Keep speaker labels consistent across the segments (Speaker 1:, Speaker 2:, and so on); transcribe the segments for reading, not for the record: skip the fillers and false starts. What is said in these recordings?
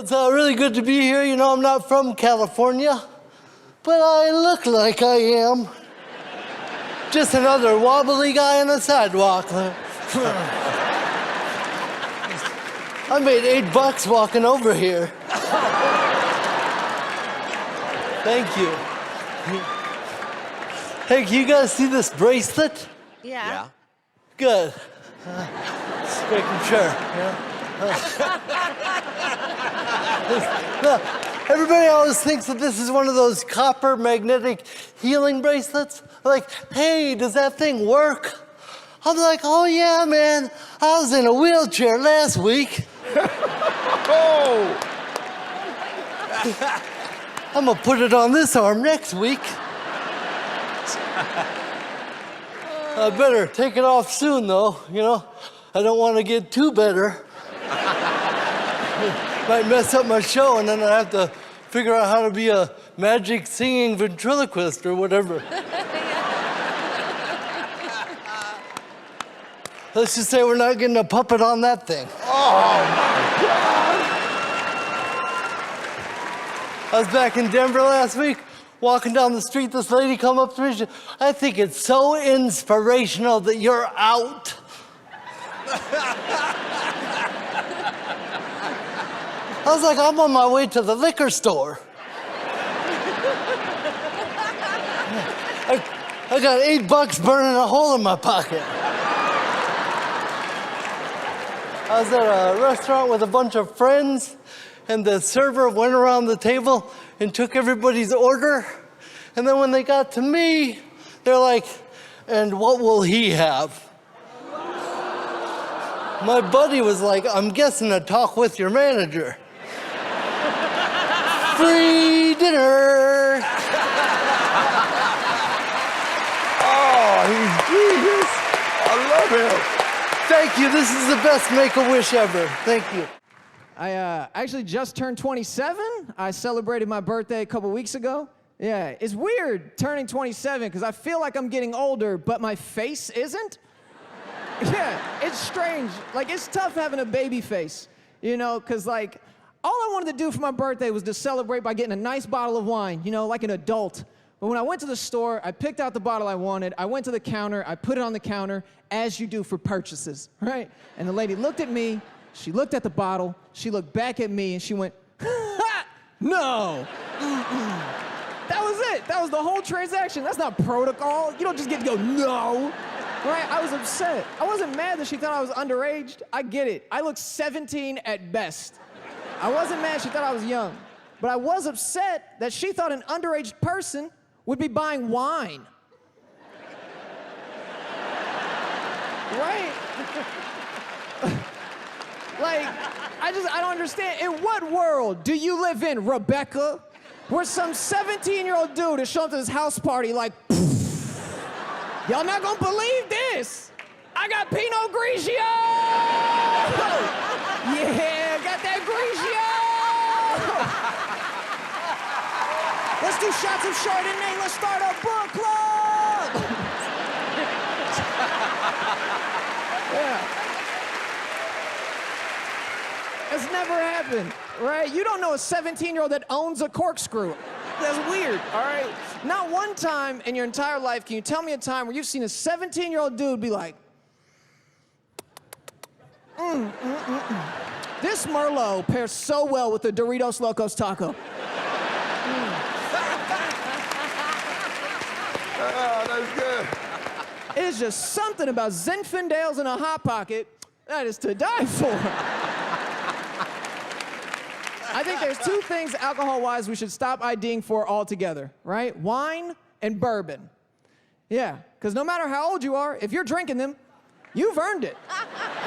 Speaker 1: It's really good to be here. You know, I'm not from California, but I look like I am. Just another wobbly guy on the sidewalk. I made $8 walking over here. Thank you. Hey, can you guys see this bracelet?
Speaker 2: Yeah.
Speaker 1: Good. Just making sure. Look, everybody always thinks that this is one of those copper magnetic healing bracelets. Like, hey, does that thing work? I'm like, oh yeah, man. I was in a wheelchair last week.
Speaker 3: Oh!
Speaker 1: I'm gonna put it on this arm next week. I better take it off soon, though. You know, I don't want to get too better. Might mess up my show, and then I have to figure out how to be a magic singing ventriloquist or whatever. Let's just say we're not getting a puppet on that thing.
Speaker 3: Oh, my God!
Speaker 1: I was back in Denver last week, walking down the street. This lady come up to me. She, I think it's so inspirational that you're out. I was like, I'm on my way to the liquor store. I got $8 burning a hole in my pocket. I was at a restaurant with a bunch of friends, and the server went around the table and took everybody's order. And then when they got to me, they're like, and what will he have? My buddy was like, I'm guessing a talk with your manager. Free dinner.
Speaker 3: Oh, he's genius. I love him.
Speaker 1: Thank you. This is the best Make-A-Wish ever. Thank you.
Speaker 4: I actually just turned 27. I celebrated my birthday a couple weeks ago. Yeah, it's weird turning 27 because I feel like I'm getting older, but my face isn't. Yeah, it's strange. Like, it's tough having a baby face, you know, because, like, all I wanted to do for my birthday was to celebrate by getting a nice bottle of wine, you know, like an adult. But when I went to the store, I picked out the bottle I wanted. I went to the counter. I put it on the counter, as you do for purchases, right? And the lady looked at me. She looked at the bottle. She looked back at me, and she went, ha! No. That was it. That was the whole transaction. That's not protocol. You don't just get to go, no. Right? I was upset. I wasn't mad that she thought I was underage. I get it. I look 17 at best. I wasn't mad she thought I was young. But I was upset that she thought an underage person would be buying wine. Right? Like, I don't understand. In what world do you live in, Rebecca, where some 17-year-old dude is showing up to this house party like, y'all not gonna believe this. I got Pinot Grigio! Yeah, got that Grigio! Let's do shots of Chardonnay. Let's start a book club! Yeah. It's never happened, right? You don't know a 17-year-old that owns a corkscrew. That's weird, all right? Not one time in your entire life can you tell me a time where you've seen a 17-year-old dude be like, this Merlot pairs so well with the Doritos Locos Taco.
Speaker 3: Oh, that's good.
Speaker 4: It is just something about Zinfandels in a Hot Pocket that is to die for. I think there's two things alcohol-wise we should stop IDing for altogether, right? Wine and bourbon. Yeah, because no matter how old you are, if you're drinking them, you've earned it.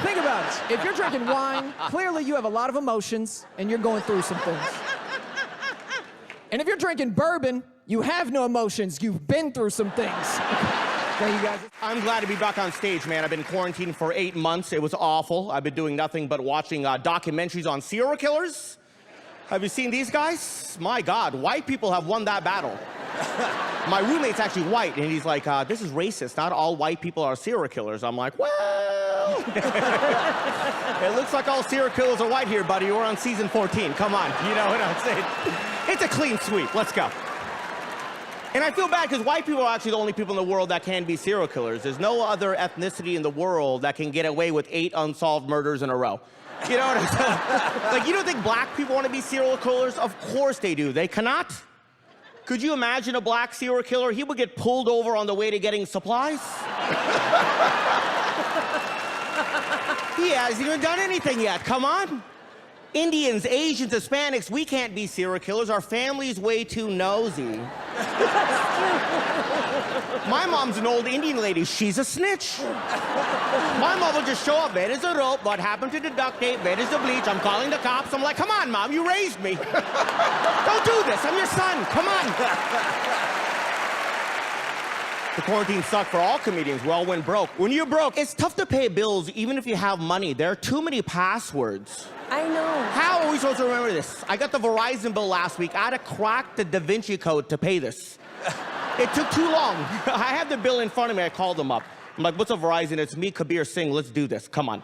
Speaker 4: Think about it. If you're drinking wine, clearly you have a lot of emotions and you're going through some things. And if you're drinking bourbon, you have no emotions. You've been through some things. Thank you, guys.
Speaker 5: I'm glad to be back on stage, man. I've been quarantined for 8 months. It was awful. I've been doing nothing but watching documentaries on serial killers. Have you seen these guys? My God, white people have won that battle. My roommate's actually white, and he's like, this is racist. Not all white people are serial killers. I'm like, well, well, it looks like all serial killers are white here, buddy. We're on season 14. Come on, you know what I'm saying? It's a clean sweep. Let's go. And I feel bad because white people are actually the only people in the world that can be serial killers. There's no other ethnicity in the world that can get away with 8 unsolved murders in a row. You know what I'm saying? Like, you don't think black people want to be serial killers? Of course they do. They cannot. Could you imagine a black serial killer? He would get pulled over on the way to getting supplies. He hasn't even done anything yet. Come on. Indians, Asians, Hispanics, we can't be serial killers. Our family's way too nosy. My mom's an old Indian lady. She's a snitch. My mom will just show up. Where is the rope? What happened to the duct tape? Where is the bleach? I'm calling the cops. I'm like, come on, Mom, you raised me. Don't do this. I'm your son. Come on. The quarantine sucked for all comedians. We all went broke. When you're broke, it's tough to pay bills even if you have money. There are too many passwords.
Speaker 2: I know.
Speaker 5: How are we supposed to remember this? I got the Verizon bill last week. I had to crack the Da Vinci Code to pay this. It took too long. I had the bill in front of me. I called them up. I'm like, what's a Verizon? It's me, Kabir Singh. Let's do this. Come on.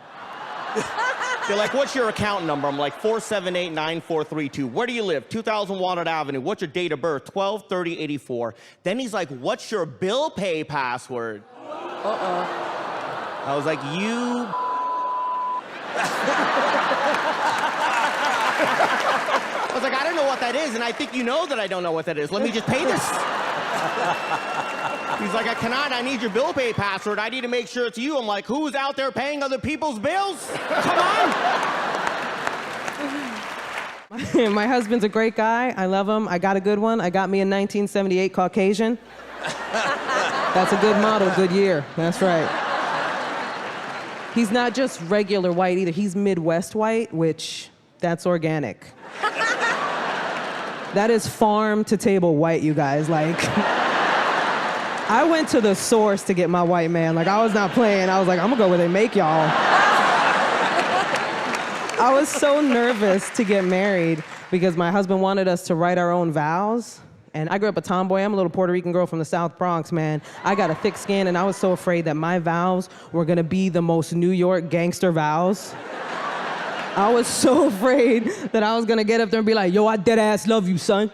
Speaker 5: They're like, what's your account number? I'm like, 4789432. Where do you live? 2000 Walnut Avenue. What's your date of birth? 12/30/84. Then he's like, what's your bill pay password? I was like, you... I was like, I don't know what that is, and I think you know that I don't know what that is. Let me just pay this. He's like, I cannot. I need your bill pay password. I need to make sure it's you. I'm like, who's out there paying other people's bills? Come on.
Speaker 6: My husband's a great guy. I love him. I got a good one. I got me a 1978 Caucasian. That's a good model, good year. That's right. He's not just regular white either. He's Midwest white, which that's organic. That is farm to table white, you guys. Like, I went to the source to get my white man. Like, I was not playing. I was like, I'm gonna go where they make y'all. I was so nervous to get married because my husband wanted us to write our own vows. And I grew up a tomboy. I'm a little Puerto Rican girl from the South Bronx, man. I got a thick skin, and I was so afraid that my vows were gonna be the most New York gangster vows. I was so afraid that I was gonna get up there and be like, yo, I dead ass love you, son.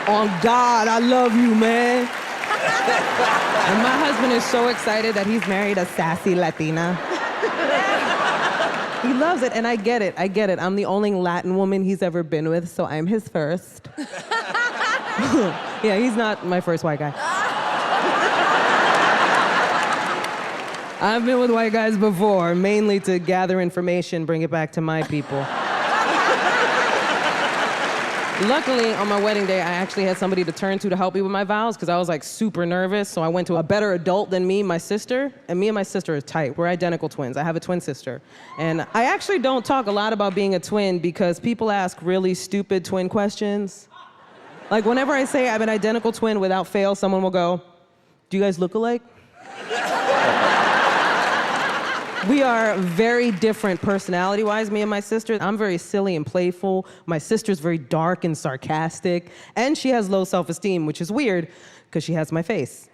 Speaker 6: On God, I love you, man. And my husband is so excited that he's married a sassy Latina. He loves it, and I get it. I'm the only Latin woman he's ever been with, so I'm his first. Yeah, he's not my first white guy. I've been with white guys before, mainly to gather information, bring it back to my people. Luckily, on my wedding day, I actually had somebody to turn to help me with my vows because I was like super nervous. So I went to a better adult than me, my sister, and me and my sister are tight. We're identical twins. I have a twin sister. And I actually don't talk a lot about being a twin because people ask really stupid twin questions. Like whenever I say I'm an identical twin without fail, someone will go, do you guys look alike? We are very different personality-wise, me and my sister. I'm very silly and playful. My sister's very dark and sarcastic. And she has low self-esteem, which is weird, because she has my face.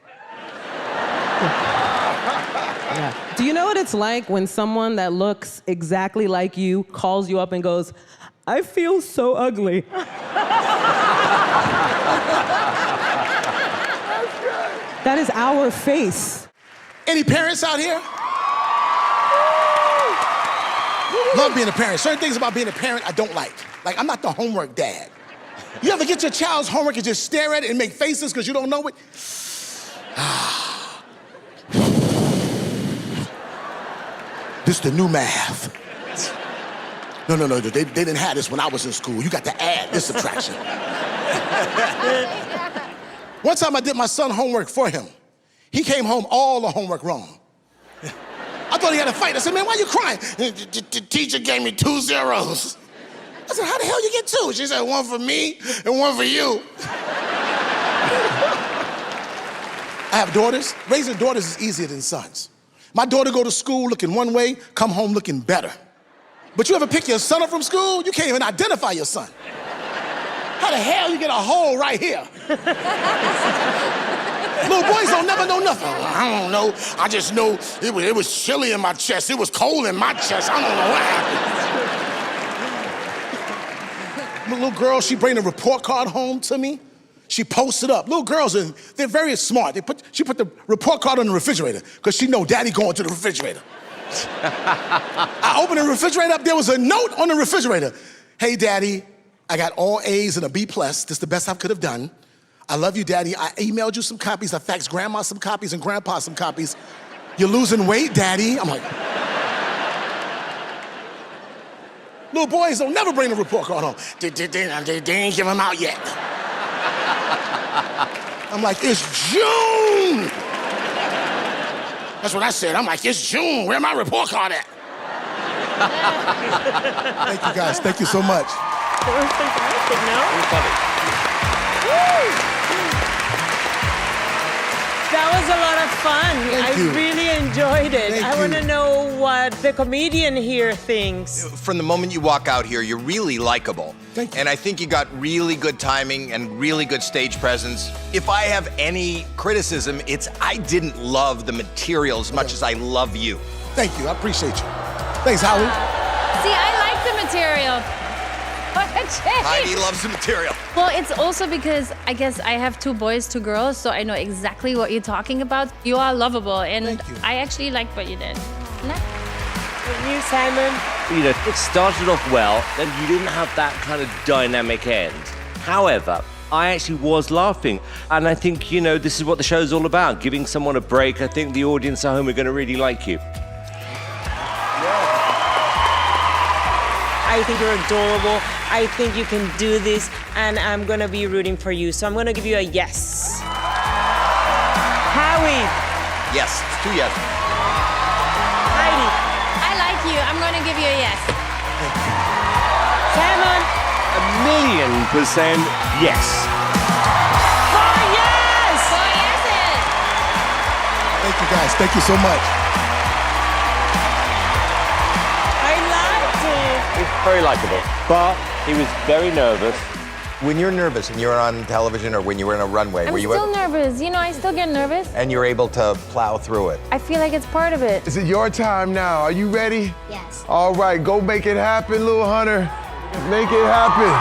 Speaker 6: Yeah. Do you know what it's like when someone that looks exactly like you calls you up and goes, I feel so ugly? That is our face.
Speaker 7: Any parents out here? Love being a parent. Certain things about being a parent I don't like. Like, I'm not the homework dad. You ever get your child's homework and just stare at it and make faces because you don't know it? This is the new math. No, they didn't have this when I was in school. You got to add this subtraction. One time I did my son's homework for him. He came home all the homework wrong. I thought he had a fight. I said, man, why you crying? The teacher gave me 2 zeros. I said, how the hell you get 2? She said, 1 for me and 1 for you. I have daughters. Raising daughters is easier than sons. My daughter go to school looking one way, come home looking better. But you ever pick your son up from school? You can't even identify your son. How the hell you get a hole right here? Little boys don't never know nothing. I don't know. I just know it was chilly in my chest. It was cold in my chest. I don't know what happened. Little girl, she bring a report card home to me. She posts it up. Little girls, they're very smart. She put the report card on the refrigerator because she know daddy going to the refrigerator. I opened the refrigerator up, there was a note on the refrigerator. Hey, daddy, I got all A's and a B+. This is the best I could have done. I love you, daddy. I emailed you some copies. I faxed grandma some copies and grandpa some copies. You're losing weight, daddy. I'm like, little boys don't never bring the report card home. They ain't give them out yet. I'm like, it's June. That's what I said. I'm like, it's June. Where my report card at? Thank you, guys. Thank you so much.
Speaker 2: It was fantastic, no?
Speaker 3: It was funny.
Speaker 2: That was a lot of fun.
Speaker 7: Thank you.
Speaker 2: I really enjoyed it.
Speaker 7: Thank
Speaker 2: I want to
Speaker 7: you.
Speaker 2: know what the comedian here thinks.
Speaker 8: From the moment you walk out here, you're really likable.
Speaker 7: Thank you.
Speaker 8: And I think you got really good timing and really good stage presence. If I have any criticism, it's I didn't love the material as much as I love you.
Speaker 7: Thank you. I appreciate you. Thanks, Howie.
Speaker 9: See, I like the material. What a change.
Speaker 8: Heidi loves the material.
Speaker 9: Well, it's also because I guess I have 2 boys, 2 girls, so I know exactly what you're talking about. You are lovable, and
Speaker 7: Thank you.
Speaker 9: I actually liked what you did.
Speaker 2: And you, Simon?
Speaker 10: You know, it started off well, then you didn't have that kind of dynamic end. However, I actually was laughing. And I think, you know, this is what the show's all about, giving someone a break. I think the audience at home are going to really like you.
Speaker 2: I think you're adorable. I think you can do this, and I'm gonna be rooting for you. So I'm gonna give you a yes. Howie,
Speaker 8: Yes, it's 2 yes.
Speaker 2: Heidi,
Speaker 9: I like you. I'm going to give you a yes.
Speaker 2: Simon,
Speaker 10: 1,000,000% yes.
Speaker 2: oh yes!
Speaker 9: 4 yeses.
Speaker 7: Thank you, guys. Thank you so much.
Speaker 2: I liked it.
Speaker 10: He's very likable, but he was very nervous.
Speaker 8: When you're nervous and you're on television or when you were in a runway,
Speaker 9: I'm
Speaker 8: were you
Speaker 9: still nervous. You know, I still get nervous.
Speaker 8: and you're able to plow through it?
Speaker 9: I feel like it's part of it.
Speaker 3: Is it your time now? Are you ready?
Speaker 9: Yes.
Speaker 3: All right, go make it happen, little Hunter. Make it happen.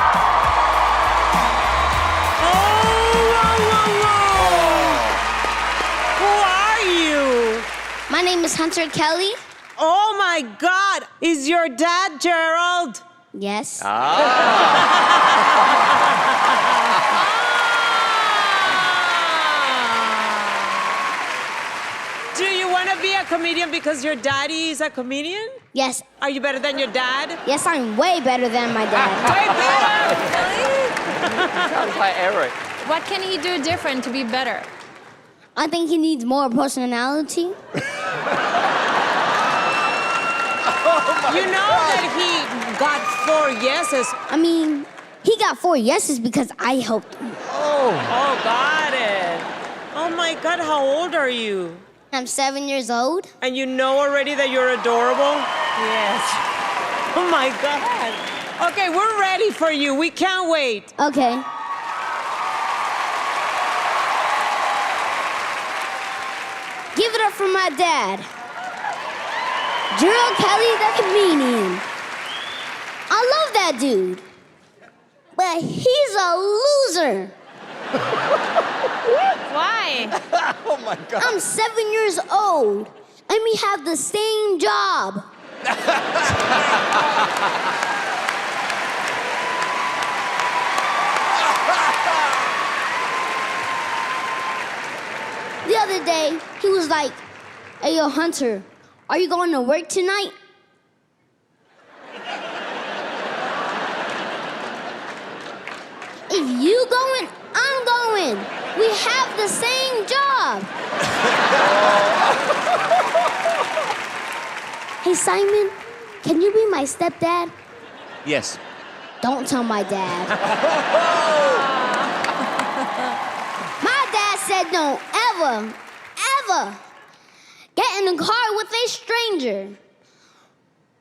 Speaker 2: Who are you?
Speaker 11: My name is Hunter Kelly.
Speaker 2: Oh my God, is your dad Gerald?
Speaker 11: Yes.
Speaker 2: Do you want to be a comedian because your daddy is a comedian?
Speaker 11: Yes.
Speaker 2: Are you better than your dad?
Speaker 11: Yes, I'm way better than my dad.
Speaker 2: Way better!
Speaker 10: Sounds like Eric.
Speaker 9: What can he do different to be better?
Speaker 11: I think he needs more personality.
Speaker 2: You know that he got 4 yeses.
Speaker 11: I mean, he got 4 yeses because I helped him.
Speaker 2: Oh, got it. Oh my God, how old are you?
Speaker 11: I'm 7 years old.
Speaker 2: And you know already that you're adorable? Yes. Oh my God. Okay, we're ready for you. We can't wait.
Speaker 11: Okay. Give it up for my dad. Gerald Kelly, the comedian. I love that dude. But he's a loser.
Speaker 9: Why?
Speaker 8: Oh my God.
Speaker 11: I'm 7 years old, and we have the same job. The other day, he was like, "Hey, yo, Hunter, are you going to work tonight?" If you going, I'm going. We have the same job. Hey, Simon, can you be my stepdad?
Speaker 10: Yes.
Speaker 11: Don't tell my dad. My dad said don't ever get in a car with a stranger.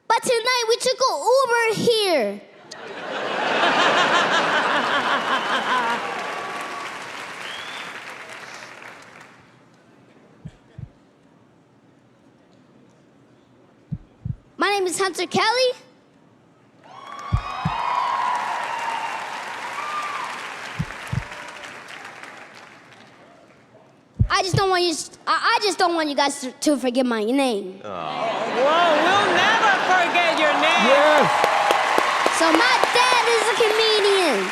Speaker 11: But tonight we took an Uber here. name is Hunter Kelly. I just don't want you. I just don't want you guys to forget my name.
Speaker 2: Whoa, we'll never forget your name.
Speaker 3: Yes.
Speaker 11: So my dad is a comedian.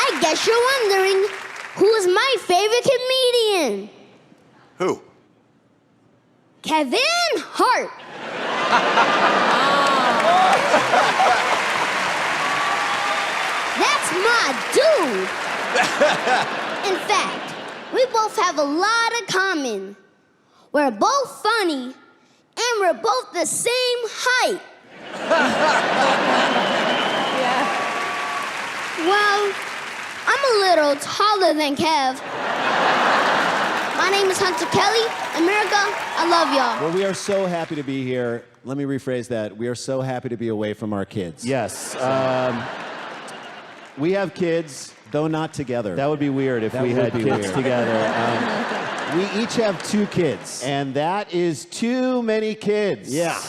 Speaker 11: I guess you're wondering, who is my favorite comedian?
Speaker 8: Who?
Speaker 11: Kevin Hart. That's my dude. In fact, we both have a lot in common. We're both funny, and we're both the same height. Well, I'm a little taller than Kev. My name is Hunter Kelly. America, I love y'all.
Speaker 12: Well, we are so happy to be here. Let me rephrase that. We are so happy to be away from our kids. Yes. We have kids, though not together. That would be weird if we had kids together. We each have 2 kids. And that is too many kids. Yeah.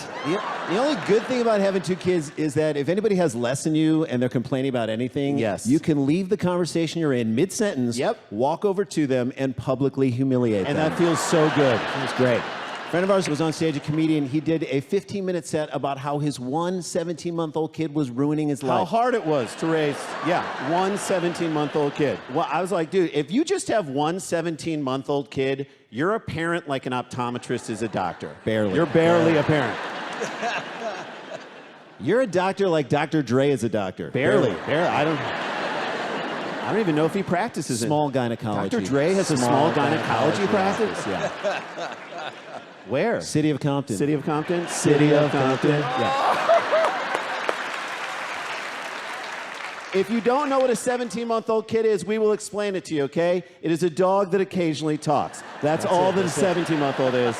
Speaker 12: The only good thing about having 2 kids is that if anybody has less than you and they're complaining about anything, you can leave the conversation you're in mid-sentence, walk over to them, and publicly humiliate them. And that feels so good. It was great. A friend of ours was on stage, a comedian. He did a 15-minute set about how his one 17-month-old kid was ruining his life. How hard it was to raise, one 17-month-old kid. Well, I was like, dude, if you just have one 17-month-old kid, you're a parent like an optometrist is a doctor. Barely. You're barely a parent. You're a doctor like Dr. Dre is a doctor. Barely. I don't even know if he practices small gynecology. Dr. Dre has a small gynecology practice? Yeah. Where? City of Compton. City of Compton? City of Compton. Yeah. If you don't know what a 17-month-old kid is, we will explain it to you, okay? It is a dog that occasionally talks. That's all that a 17-month-old is.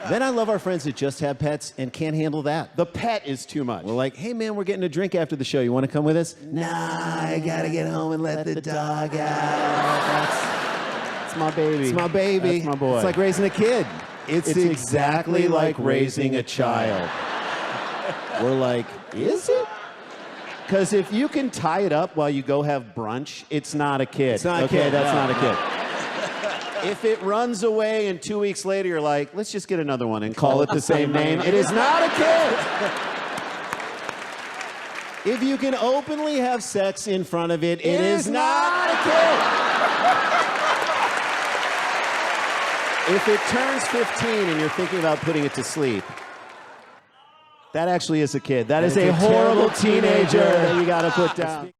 Speaker 12: Then I love our friends that just have pets and can't handle that. The pet is too much. We're like, hey, man, we're getting a drink after the show. You want to come with us? Nah, I got to get home and let the dog out. It's my baby. It's my baby. That's my boy. It's like raising a kid. It's exactly like raising a child. We're like, is it? Because if you can tie it up while you go have brunch, it's not a kid. It's not a kid. That's not a kid. If it runs away and 2 weeks later you're like, let's just get another one and call it the same name, it is not a kid. If you can openly have sex in front of it, it is not a kid. If it turns 15 and you're thinking about putting it to sleep, that actually is a kid. That is a horrible teenager that you gotta put down.